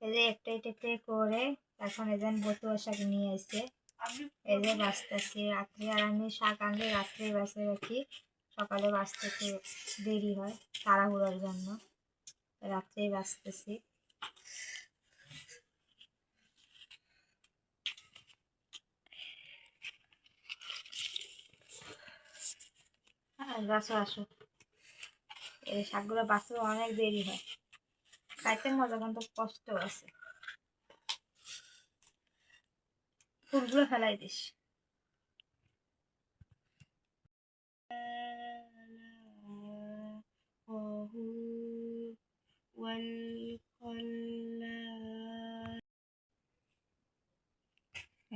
এই যে একটাই টেকটাই করে এখন এজন বতুয়া শাক নিয়ে আসছে। এই যে বাঁচতেছি রাত্রে, আর আমি শাক আনলে রাত্রে বাঁচে রাখি, সকালে বাঁচতেছি দেরি হয় তাড়াহুড়োর জন্য, রাত্রেই বাঁচতেছি। আসো আসো, এই শাকগুলো বাঁচতে অনেক দেরি হয়, খাইতে মজা কিন্তু কষ্ট আছে। ফুলগুলো ফেলাই দিস।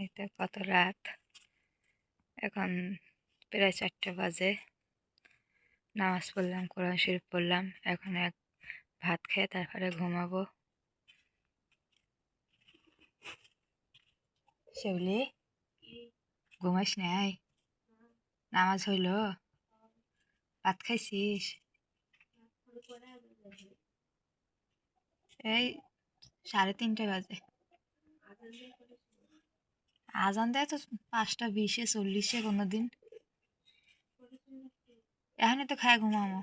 এটা কত রাত, এখন প্রায় 4টা বাজে। নামাজ পড়লাম, কোরআন শরীফ পড়লাম, এখন ভাত খেয়ে তারপরে ঘুমাবো। শিউলি, ঘুমাস নাই? নামাজ হইল? ভাত খাইছিস? এই 3:30 বাজে। আজান দেয় তো 5:20, 40 কোনোদিন। এখনই তো খায় ঘুমামো।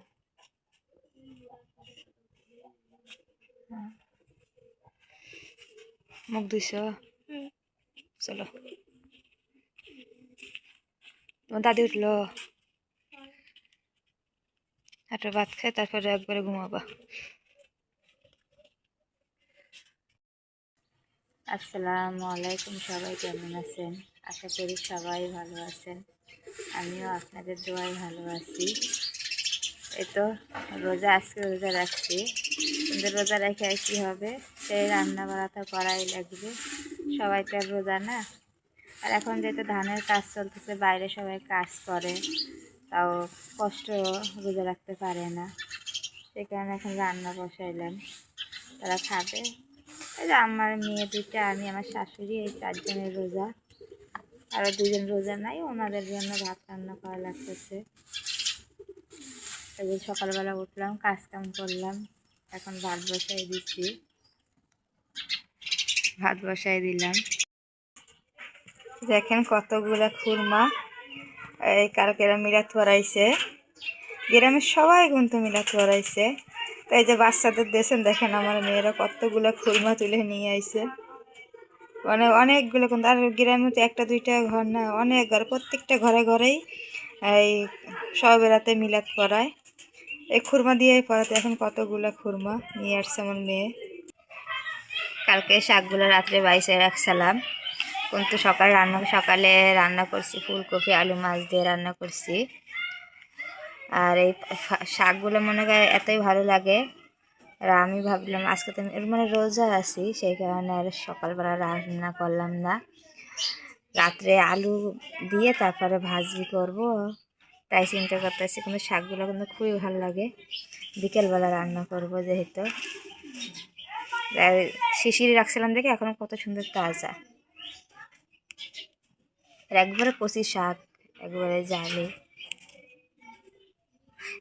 মুখ ধুইছ? চলো। তোমার দাদি উঠলো? একটা ভাত খাই তারপরে একবারে ঘুমাবা। আসসালামু আলাইকুম, সবাই কেমন আছেন? আশা করি সবাই ভালো আছেন, আমিও আপনাদের দোয়ায় ভালো আছি। এই তো রোজা, আজকে রোজা রাখছি, কিন্তু রোজা রেখে কী হবে, সেই রান্না বাড়া তো করাই লাগবে, সবাই তো আর রোজা না। আর এখন যেহেতু ধানের কাজ চলতেছে, বাইরে সবাই কাজ করে, তাও কষ্ট রোজা রাখতে পারে না, সেই কারণে এখন রান্না বসাইলাম, তারা খাবে। এই যে আমার মেয়ে 2টা, আমি, আমার শাশুড়ি, এই 4 জনের রোজা, আরও 2 জন রোজা নাই, ওনাদের জন্য ভাত রান্না করা লাগতেছে। এই যে সকালবেলা উঠলাম, কাজ কাম করলাম, এখন ভাত বসাই দিচ্ছি, ভাত বসাই দিলাম। দেখেন কতগুলা খুরমা, এই কালকেরা মিলাদ পড়াইছে, গ্রামের সবাই কিন্তু মিলাদ পড়াইছে। তো এই যে বাচ্চাদের দেশেন, দেখেন আমার মেয়েরা কতগুলো খুরমা তুলে নিয়ে আইছে, মানে অনেকগুলো কিন্তু। আর গ্রামে তো 1-2টা ঘর না, অনেক ঘর, প্রত্যেকটা ঘরে ঘরেই এই সবে রাতে মিলাদ পড়ায়, এই খুরমা দিয়েই পড়াতে। এখন কতগুলো খুরমা নিয়ে আসছে আমার মেয়ে। কালকে শাকগুলো রাত্রে বাইসে রাখছিলাম, কিন্তু সকালে রান্না করছি ফুলকপি আলু মাছ দিয়ে রান্না করছি। আর এই শাকগুলো মনে করে এতই ভালো লাগে, আর আমি ভাবলাম আজকে তো মানে রোজা আছি, সেই কারণে আর সকালবেলা রান্না করলাম না, রাত্রে আলু দিয়ে তারপরে ভাজি করব, তাই চিন্তা করতেছি। কিন্তু শাকগুলো কিন্তু খুবই ভালো লাগে, বিকেলবেলা রান্না করব যেহেতু। শিশিরে রাখছিলাম দেখে এখনো কত সুন্দর তাজা, আর একবারে কচি শাক, একবারে জালে।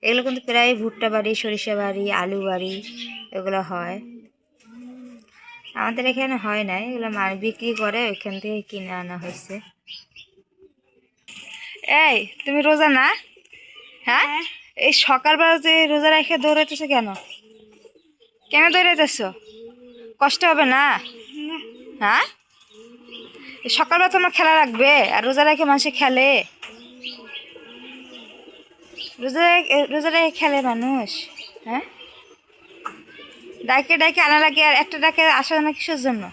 এগুলো কিন্তু প্রায় ভুট্টা বাড়ি, সরিষা বাড়ি, আলু বাড়ি এগুলো হয়, আমাদের এখানে হয় না, এগুলো বিক্রি করে, ওইখান থেকে কিনে আনা হয়েছে। এই তুমি রোজা না? হ্যাঁ, এই সকালবেলা যে রোজা রেখে দৌড়াইতেছো কেন? কেন দৌড়াইতেছো? কষ্ট হবে না? হ্যাঁ, সকালবেলা তোমার খেলা রাখবে, আর রোজা রেখে মানুষে খেলে, রোজা রেখে খেলে মানুষ। হ্যাঁ, ডাকে ডাকে আনা লাগে, আর একটা ডাকে আসা না কিসের জন্য?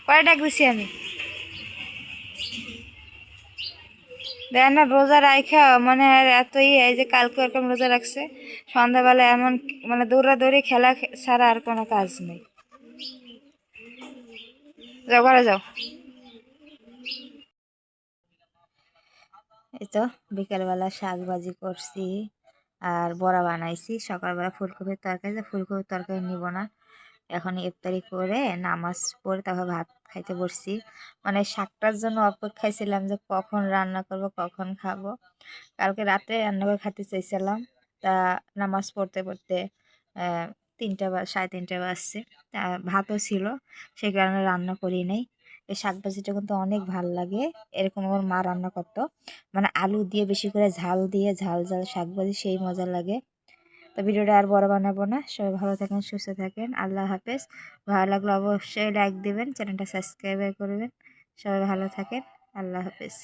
কয়টা ডাক দিছি আমি? দেখ না, রোজা রাখা মানে এতই, এই যে কালকে এরকম রোজা রাখছে, সন্ধ্যাবেলা এমন মানে দৌড়াদৌড়ি খেলা ছাড়া আর কোনো কাজ নেই। যাও ঘরে যাও। এই তো বিকেলবেলা শাক ভাজি করছি আর বড়া বানাইছি, সকালবেলা ফুলকপির তরকারি, ফুলকপির তরকারি নিব না, এখন ইফতারি করে নামাজ পড়ে তারপর ভাত খাইতে বসছি। মানে শাকটার জন্য অপেক্ষায় ছিলাম যে কখন রান্না করব, কখন খাবো। কালকে রাতে রান্না করে খেতে চাইছিলাম, তা নামাজ পড়তে পড়তে সাড়ে 3টা বাজছে। ভাতও ছিল, সেই কারণে রান্না করি নাই। এই শাক ভাজিটা কিন্তু অনেক ভাল লাগে। এরকম আমার মা রান্না করতো, মানে আলু দিয়ে বেশি করে ঝাল দিয়ে ঝাল ঝাল শাক ভাজি, সেই মজা লাগে। তো ভিডিওটা আর বড় বানাবো না। সবাই ভালো থাকেন, সুস্থ থাকেন। আল্লাহ হাফেজ। ভালো লাগলে অবশ্যই লাইক দিবেন, চ্যানেলটা সাবস্ক্রাইব করবেন। সবাই ভালো থাকেন। আল্লাহ হাফেজ।